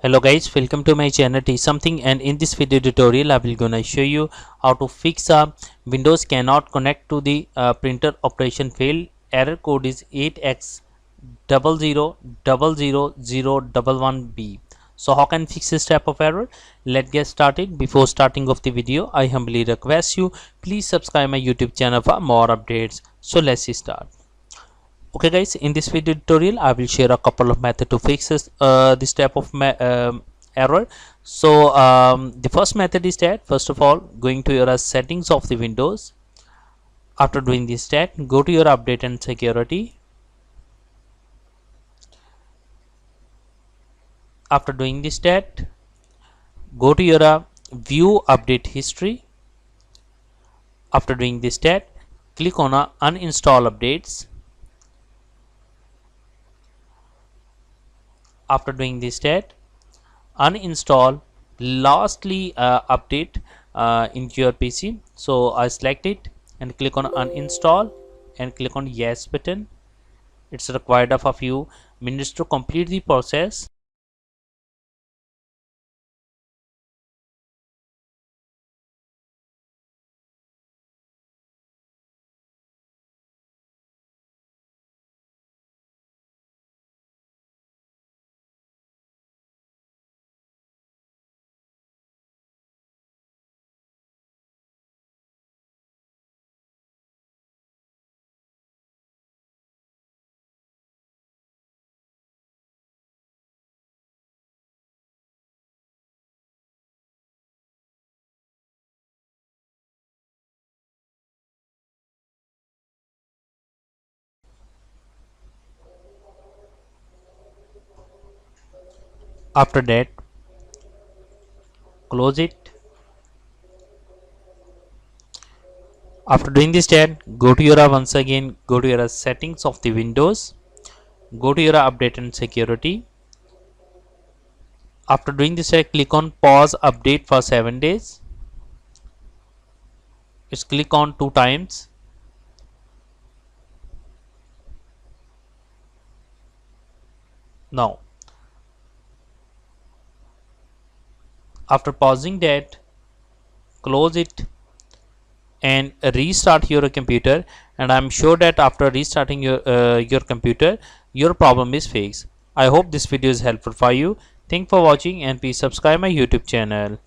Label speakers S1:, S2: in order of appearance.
S1: Hello guys, welcome to my channel Teach Something, and in this video tutorial I will gonna show you how to fix a Windows cannot connect to the printer operation fail. Error code is 8x0000011b. So how can fix this type of error? Let's get started. Before starting of the video, I humbly request you please subscribe my YouTube channel for more updates. So let's start. Okay guys, in this video tutorial I will share a couple of methods to fix this type of error. So the first method is that first of all going to your settings of the Windows. After doing this step, go to your update and security. After doing this step, go to your view update history. After doing this step, click on uninstall updates. After doing this step, uninstall lastly update into your PC. So I select it and click on uninstall and click on yes button. It's required of a few minutes to complete the process. After that, close it. After doing this step, go to your once again go to your settings of the Windows. Go to your update and security. After doing this step, click on pause update for 7 days. Just click on 2 times. Now after pausing that, close it and restart your computer, and I'm sure that after restarting your computer your problem is fixed. I hope this video is helpful for you. Thanks for watching and please subscribe my YouTube channel.